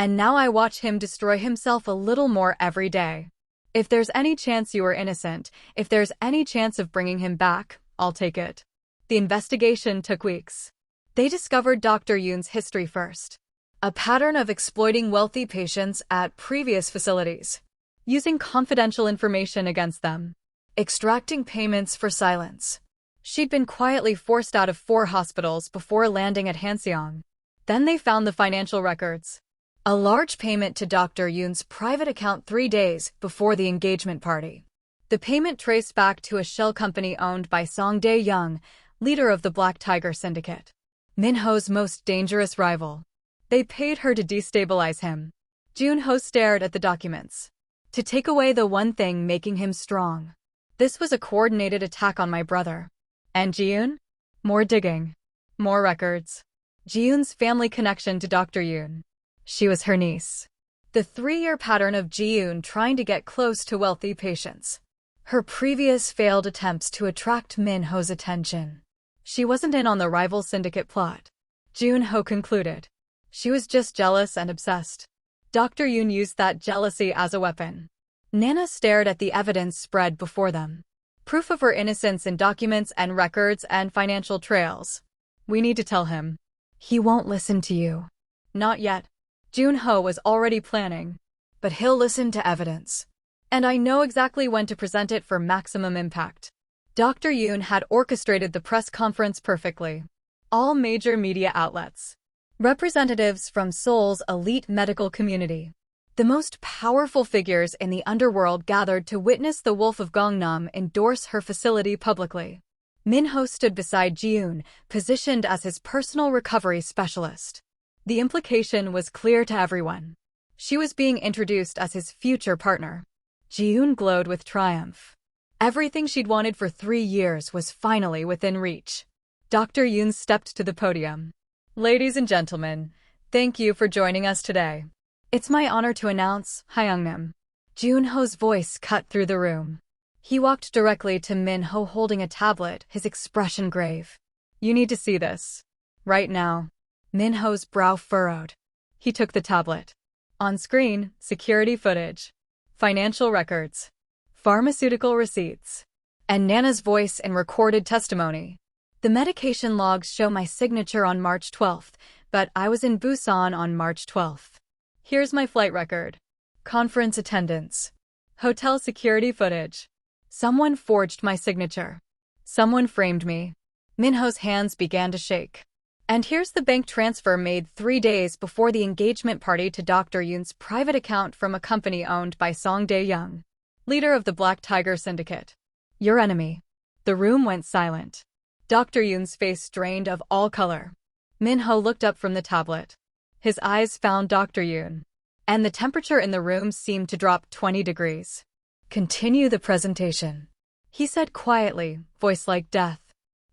Speaker 1: And now I watch him destroy himself a little more every day. If there's any chance you were innocent, if there's any chance of bringing him back, I'll take it. The investigation took weeks. They discovered Dr. Yoon's history first. A pattern of exploiting wealthy patients at previous facilities. Using confidential information against them. Extracting payments for silence. She'd been quietly forced out of 4 hospitals before landing at Hanseong. Then they found the financial records. A large payment to Dr. Yoon's private account 3 days before the engagement party. The payment traced back to a shell company owned by Song Dae-young, leader of the Black Tiger Syndicate. Min-ho's most dangerous rival. They paid her to destabilize him. Jun-ho stared at the documents. To take away the one thing making him strong. This was a coordinated attack on my brother. And Ji-yoon? More digging. More records. Ji-yoon's family connection to Dr. Yoon. She was her niece. The 3-year pattern of Ji-yoon trying to get close to wealthy patients. Her previous failed attempts to attract Min-ho's attention. She wasn't in on the rival syndicate plot. Jun-ho concluded. She was just jealous and obsessed. Dr. Yoon used that jealousy as a weapon. Nana stared at the evidence spread before them. Proof of her innocence in documents and records and financial trails. We need to tell him. He won't listen to you. Not yet. Jun-ho was already planning. But he'll listen to evidence. And I know exactly when to present it for maximum impact. Dr. Yoon had orchestrated the press conference perfectly. All major media outlets. Representatives from Seoul's elite medical community. The most powerful figures in the underworld gathered to witness the Wolf of Gangnam endorse her facility publicly. Min-ho stood beside Ji-yoon, positioned as his personal recovery specialist. The implication was clear to everyone. She was being introduced as his future partner. Ji-yoon glowed with triumph. Everything she'd wanted for 3 years was finally within reach. Dr. Yoon stepped to the podium. Ladies and gentlemen, thank you for joining us today. It's my honor to announce Hyungnim. Jun-ho's voice cut through the room. He walked directly to Min-ho holding a tablet, his expression grave. You need to see this. Right now. Min-ho's brow furrowed. He took the tablet. On screen, security footage. Financial records. Pharmaceutical receipts. And Nana's voice in recorded testimony. The medication logs show my signature on March 12th, but I was in Busan on March 12th. Here's my flight record. Conference attendance. Hotel security footage. Someone forged my signature. Someone framed me. Min-ho's hands began to shake. And here's the bank transfer made 3 days before the engagement party to Dr. Yoon's private account from a company owned by Song Dae-young, leader of the Black Tiger Syndicate. Your enemy. The room went silent. Dr. Yoon's face drained of all color. Min-ho looked up from the tablet. His eyes found Dr. Yoon. And the temperature in the room seemed to drop 20 degrees. Continue the presentation. He said quietly, voice like death.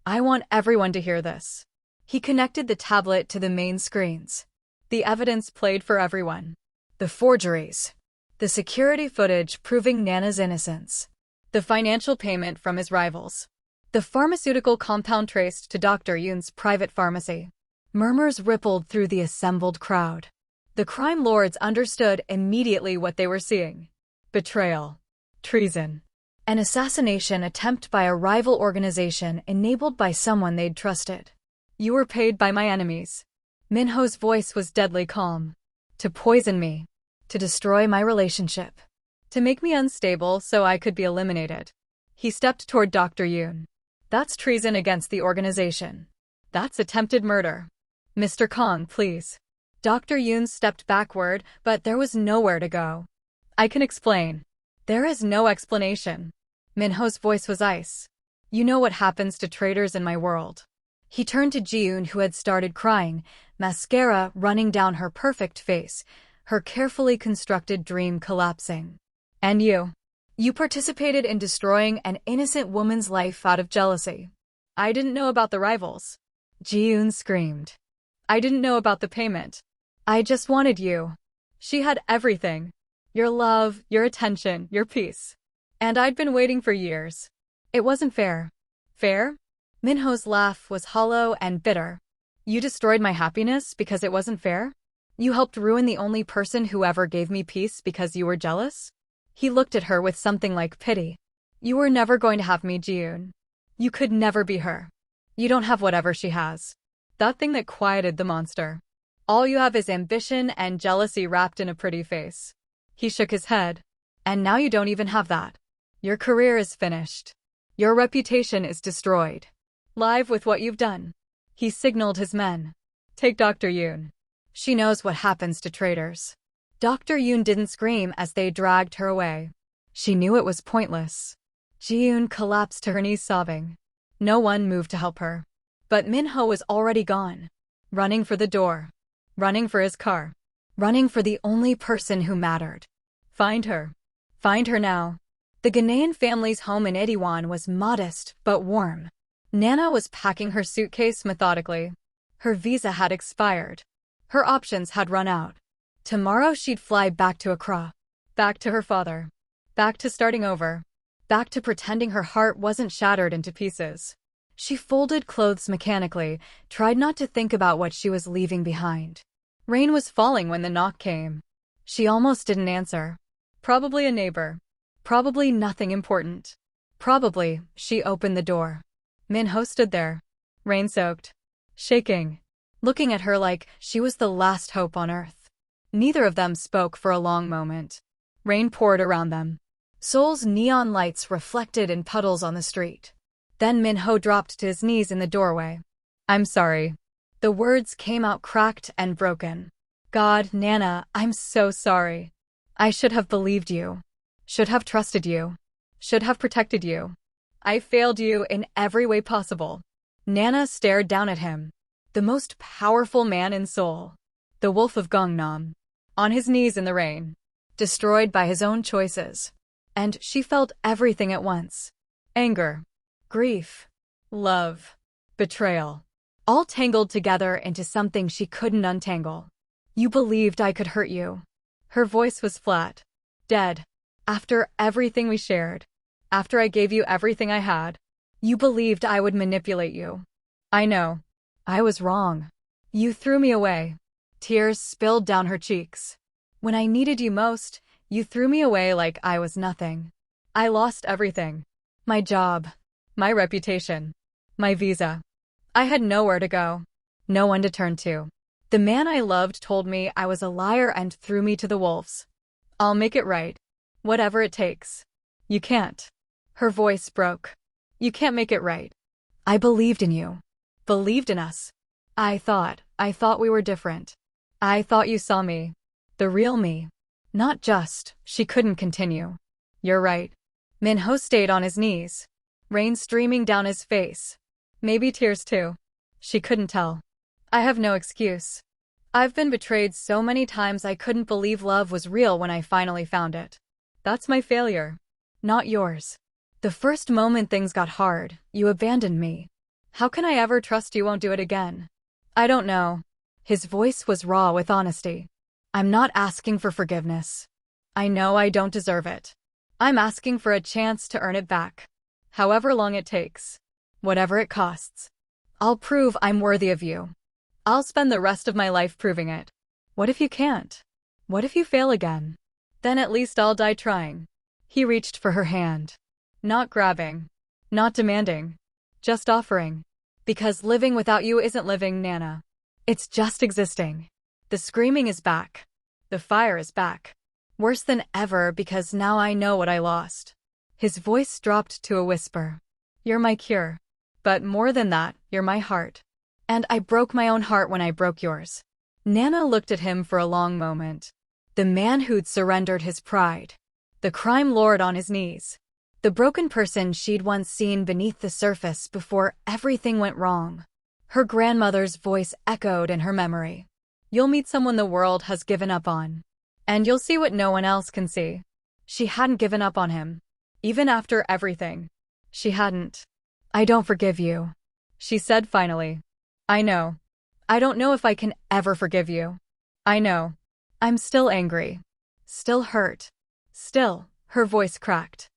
Speaker 1: I want everyone to hear this. He connected the tablet to the main screens. The evidence played for everyone. The forgeries. The security footage proving Nana's innocence. The financial payment from his rivals. The pharmaceutical compound traced to Dr. Yoon's private pharmacy. Murmurs rippled through the assembled crowd. The crime lords understood immediately what they were seeing. Betrayal. Treason. An assassination attempt by a rival organization enabled by someone they'd trusted. You were paid by my enemies. Min-ho's voice was deadly calm. To poison me. To destroy my relationship. To make me unstable so I could be eliminated. He stepped toward Dr. Yoon. That's treason against the organization. That's attempted murder. Mr. Kong, please. Dr. Yoon stepped backward, but there was nowhere to go. I can explain. There is no explanation. Min-ho's voice was ice. You know what happens to traitors in my world. He turned to Ji-yoon, who had started crying, mascara running down her perfect face, her carefully constructed dream collapsing. And you? You participated in destroying an innocent woman's life out of jealousy. I didn't know about the rivals. Ji-yoon screamed. I didn't know about the payment. I just wanted you. She had everything. Your love, your attention, your peace. And I'd been waiting for years. It wasn't fair. Fair? Minho's laugh was hollow and bitter. You destroyed my happiness because it wasn't fair? You helped ruin the only person who ever gave me peace because you were jealous? He looked at her with something like pity. You were never going to have me, Ji-yoon. You could never be her. You don't have whatever she has. That thing that quieted the monster. All you have is ambition and jealousy wrapped in a pretty face. He shook his head. And now you don't even have that. Your career is finished. Your reputation is destroyed. Live with what you've done. He signaled his men. Take Dr. Yoon. She knows what happens to traitors. Dr. Yoon didn't scream as they dragged her away. She knew it was pointless. Ji-yoon collapsed to her knees sobbing. No one moved to help her. But Minho was already gone. Running for the door. Running for his car. Running for the only person who mattered. Find her. Find her now. The Ghanaian family's home in Itaewon was modest but warm. Nana was packing her suitcase methodically. Her visa had expired. Her options had run out. Tomorrow she'd fly back to Accra. Back to her father. Back to starting over. Back to pretending her heart wasn't shattered into pieces. She folded clothes mechanically, tried not to think about what she was leaving behind. Rain was falling when the knock came. She almost didn't answer. Probably a neighbor. Probably nothing important. Probably, she opened the door. Minho stood there, rain-soaked, shaking, looking at her like she was the last hope on earth. Neither of them spoke for a long moment. Rain poured around them. Seoul's neon lights reflected in puddles on the street. Then Minho dropped to his knees in the doorway. I'm sorry. The words came out cracked and broken. God, Nana, I'm so sorry. I should have believed you. Should have trusted you. Should have protected you. I failed you in every way possible. Nana stared down at him. The most powerful man in Seoul. The wolf of Gangnam. On his knees in the rain. Destroyed by his own choices. And she felt everything at once. Anger. Grief. Love. Betrayal. All tangled together into something she couldn't untangle. You believed I could hurt you. Her voice was flat. Dead. After everything we shared. After I gave you everything I had. You believed I would manipulate you. I know. I was wrong. You threw me away. Tears spilled down her cheeks. When I needed you most, you threw me away like I was nothing. I lost everything. My job. My reputation. My visa. I had nowhere to go. No one to turn to. The man I loved told me I was a liar and threw me to the wolves. I'll make it right. Whatever it takes. You can't. Her voice broke. You can't make it right. I believed in you. Believed in us. I thought we were different. I thought you saw me. The real me. Not just, she couldn't continue. You're right. Minho stayed on his knees. Rain streaming down his face. Maybe tears too. She couldn't tell. I have no excuse. I've been betrayed so many times I couldn't believe love was real when I finally found it. That's my failure. Not yours. The first moment things got hard, you abandoned me. How can I ever trust you won't do it again? I don't know. His voice was raw with honesty. I'm not asking for forgiveness. I know I don't deserve it. I'm asking for a chance to earn it back. However long it takes. Whatever it costs. I'll prove I'm worthy of you. I'll spend the rest of my life proving it. What if you can't? What if you fail again? Then at least I'll die trying. He reached for her hand. Not grabbing. Not demanding. Just offering. Because living without you isn't living, Nana. It's just existing. The screaming is back. The fire is back. Worse than ever because now I know what I lost. His voice dropped to a whisper. You're my cure. But more than that, you're my heart. And I broke my own heart when I broke yours. Nana looked at him for a long moment. The man who'd surrendered his pride. The crime lord on his knees. The broken person she'd once seen beneath the surface before everything went wrong. Her grandmother's voice echoed in her memory. You'll meet someone the world has given up on. And you'll see what no one else can see. She hadn't given up on him. Even after everything. She hadn't. I don't forgive you, she said finally. I know. I don't know if I can ever forgive you. I know. I'm still angry. Still hurt. Still, her voice cracked.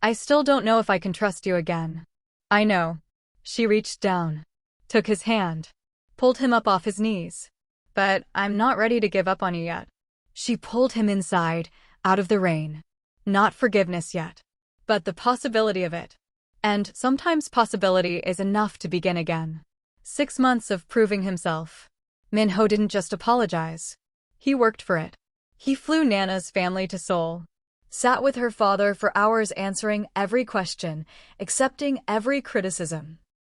Speaker 1: I still don't know if I can trust you again. I know. She reached down, took his hand, pulled him up off his knees. But I'm not ready to give up on you yet. She pulled him inside, out of the rain. Not forgiveness yet, but the possibility of it. And sometimes possibility is enough to begin again. 6 months of proving himself. Minho didn't just apologize. He worked for it. He flew Nana's family to Seoul. Sat with her father for hours answering every question, accepting every criticism.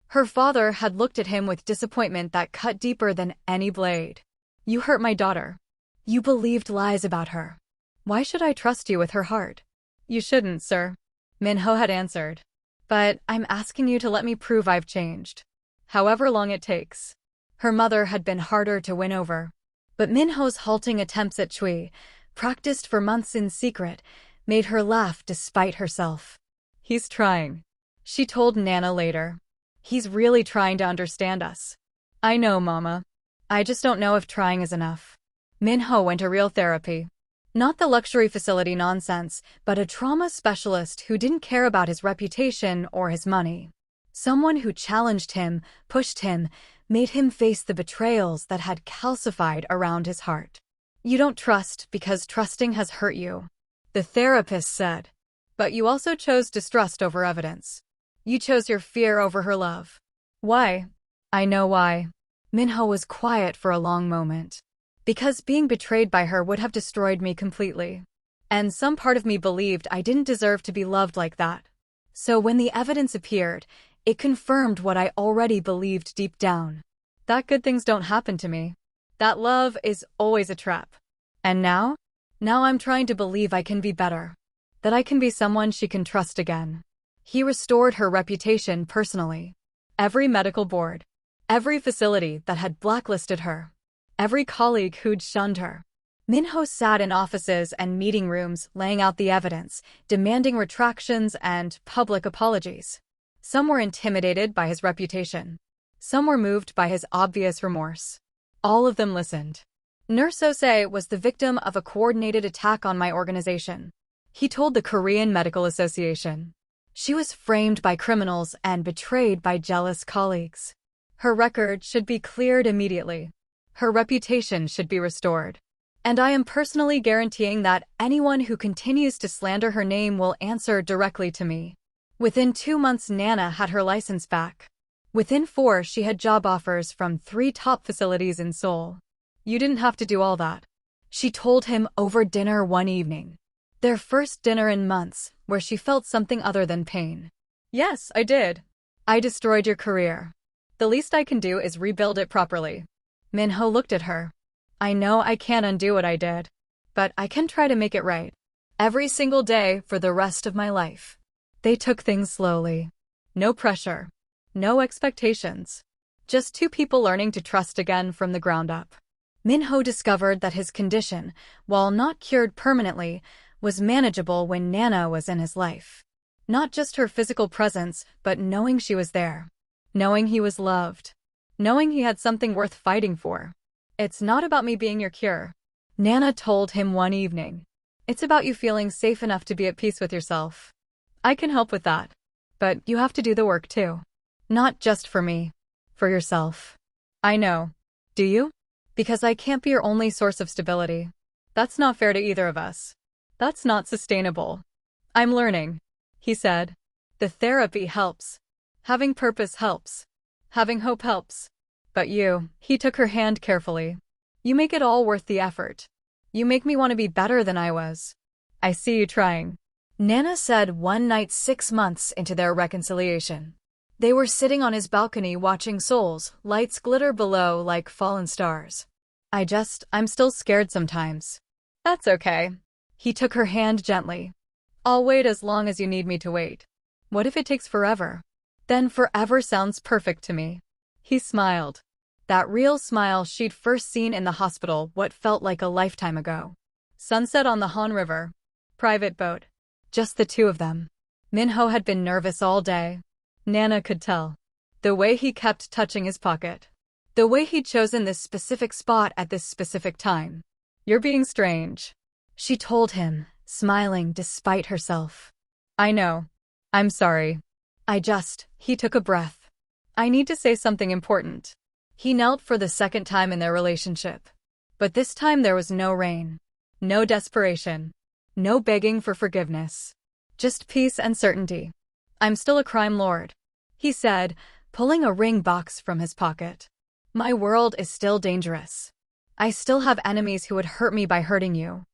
Speaker 1: Her father had looked at him with disappointment that cut deeper than any blade. You hurt my daughter. You believed lies about her. Why should I trust you with her heart? You shouldn't, sir, Minho had answered. But I'm asking you to let me prove I've changed. However long it takes. Her mother had been harder to win over. But Minho's halting attempts at Chui, practiced for months in secret, made her laugh despite herself. He's trying, she told Nana later. He's really trying to understand us. I know, Mama. I just don't know if trying is enough. Minho went to real therapy. Not the luxury facility nonsense, but a trauma specialist who didn't care about his reputation or his money. Someone who challenged him, pushed him, made him face the betrayals that had calcified around his heart. You don't trust because trusting has hurt you, the therapist said. But you also chose distrust over evidence. You chose your fear over her love. Why? I know why. Minho was quiet for a long moment. Because being betrayed by her would have destroyed me completely. And some part of me believed I didn't deserve to be loved like that. So when the evidence appeared, it confirmed what I already believed deep down. That good things don't happen to me. That love is always a trap. And now? Now I'm trying to believe I can be better. That I can be someone she can trust again. He restored her reputation personally. Every medical board. Every facility that had blacklisted her. Every colleague who'd shunned her. Minho sat in offices and meeting rooms laying out the evidence, demanding retractions and public apologies. Some were intimidated by his reputation. Some were moved by his obvious remorse. All of them listened. Nurse Osei was the victim of a coordinated attack on my organization, he told the Korean Medical Association. She was framed by criminals and betrayed by jealous colleagues. Her record should be cleared immediately. Her reputation should be restored. And I am personally guaranteeing that anyone who continues to slander her name will answer directly to me. Within 2 months, Nana had her license back. Within 4, she had job offers from 3 top facilities in Seoul. You didn't have to do all that, she told him over dinner one evening. Their first dinner in months, where she felt something other than pain. Yes, I did. I destroyed your career. The least I can do is rebuild it properly. Minho looked at her. I know I can't undo what I did, but I can try to make it right. Every single day for the rest of my life. They took things slowly. No pressure. No expectations. Just 2 people learning to trust again from the ground up. Minho discovered that his condition, while not cured permanently, was manageable when Nana was in his life. Not just her physical presence, but knowing she was there. Knowing he was loved. Knowing he had something worth fighting for. It's not about me being your cure, Nana told him one evening. It's about you feeling safe enough to be at peace with yourself. I can help with that. But you have to do the work too. Not just for me. For yourself. I know. Do you? Because I can't be your only source of stability. That's not fair to either of us. That's not sustainable. I'm learning, he said. The therapy helps. Having purpose helps. Having hope helps. But you, he took her hand carefully. You make it all worth the effort. You make me want to be better than I was. I see you trying. Nana said one night 6 months into their reconciliation. They were sitting on his balcony watching Seoul's lights glitter below like fallen stars. I'm still scared sometimes. That's okay. He took her hand gently. I'll wait as long as you need me to wait. What if it takes forever? Then forever sounds perfect to me. He smiled. That real smile she'd first seen in the hospital what felt like a lifetime ago. Sunset on the Han River. Private boat. Just the two of them. Minho had been nervous all day. Nana could tell. The way he kept touching his pocket. The way he'd chosen this specific spot at this specific time. "You're being strange," she told him, smiling despite herself. "I know. I'm sorry. He took a breath. "I need to say something important." He knelt for the second time in their relationship. But this time there was no rain. No desperation. No begging for forgiveness. Just peace and certainty. "I'm still a crime lord," he said, pulling a ring box from his pocket. "My world is still dangerous. I still have enemies who would hurt me by hurting you.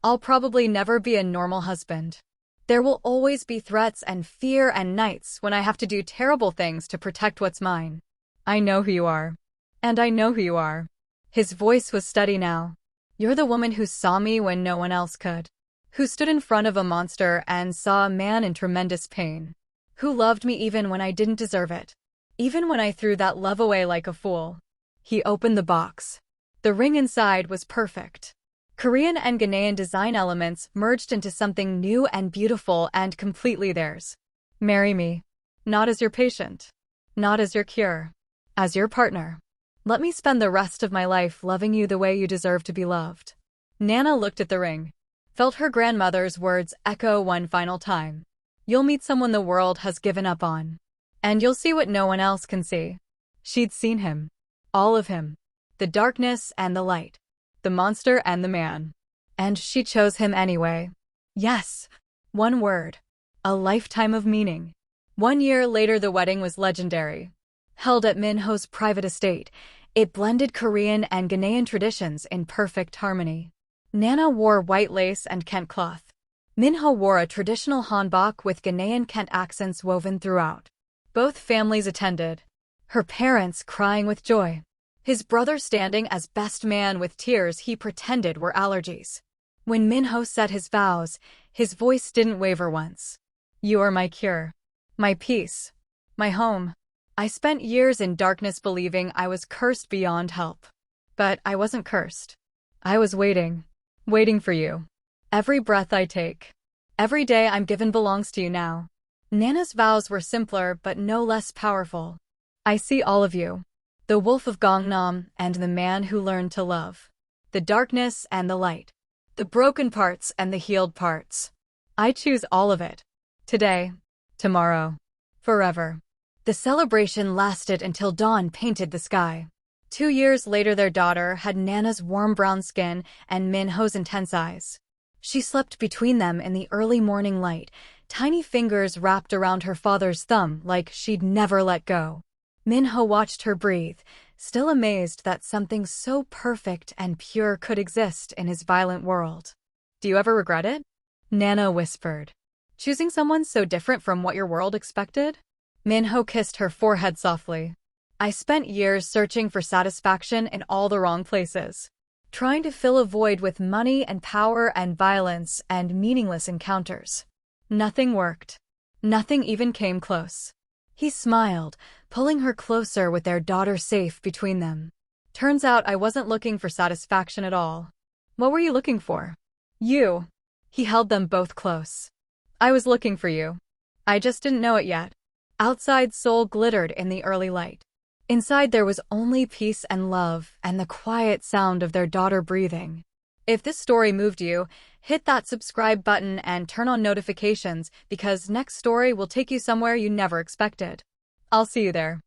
Speaker 1: I'll probably never be a normal husband. There will always be threats and fear and nights when I have to do terrible things to protect what's mine. I know who you are. And I know who you are." His voice was steady now. "You're the woman who saw me when no one else could. Who stood in front of a monster and saw a man in tremendous pain. Who loved me even when I didn't deserve it. Even when I threw that love away like a fool." He opened the box. The ring inside was perfect. Korean and Ghanaian design elements merged into something new and beautiful and completely theirs. "Marry me. Not as your patient. Not as your cure. As your partner. Let me spend the rest of my life loving you the way you deserve to be loved." Nana looked at the ring. Felt her grandmother's words echo one final time. "You'll meet someone the world has given up on. And you'll see what no one else can see." She'd seen him. All of him. The darkness and the light. The monster and the man. And she chose him anyway. Yes. One word. A lifetime of meaning. 1 year later the wedding was legendary. Held at Minho's private estate, it blended Korean and Ghanaian traditions in perfect harmony. Nana wore white lace and Kent cloth. Minho wore a traditional hanbok with Ghanaian Kent accents woven throughout. Both families attended. Her parents crying with joy. His brother standing as best man with tears he pretended were allergies. When Minho said his vows, his voice didn't waver once. "You are my cure. My peace. My home. I spent years in darkness believing I was cursed beyond help. But I wasn't cursed. I was waiting. Waiting for you. Every breath I take. Every day I'm given belongs to you now." Nana's vows were simpler but no less powerful. "I see all of you. The wolf of Gangnam and the man who learned to love. The darkness and the light. The broken parts and the healed parts. I choose all of it. Today. Tomorrow. Forever." The celebration lasted until dawn painted the sky. 2 years later their daughter had Nana's warm brown skin and Minho's intense eyes. She slept between them in the early morning light, tiny fingers wrapped around her father's thumb like she'd never let go. Minho watched her breathe, still amazed that something so perfect and pure could exist in his violent world. "Do you ever regret it?" Nana whispered. "Choosing someone so different from what your world expected?" Minho kissed her forehead softly. "I spent years searching for satisfaction in all the wrong places. Trying to fill a void with money and power and violence and meaningless encounters. Nothing worked. Nothing even came close." He smiled, pulling her closer with their daughter safe between them. "Turns out I wasn't looking for satisfaction at all." "What were you looking for?" "You." He held them both close. "I was looking for you. I just didn't know it yet." Outside Seoul glittered in the early light. Inside there was only peace and love and the quiet sound of their daughter breathing. If this story moved you, hit that subscribe button and turn on notifications because next story will take you somewhere you never expected. I'll see you there.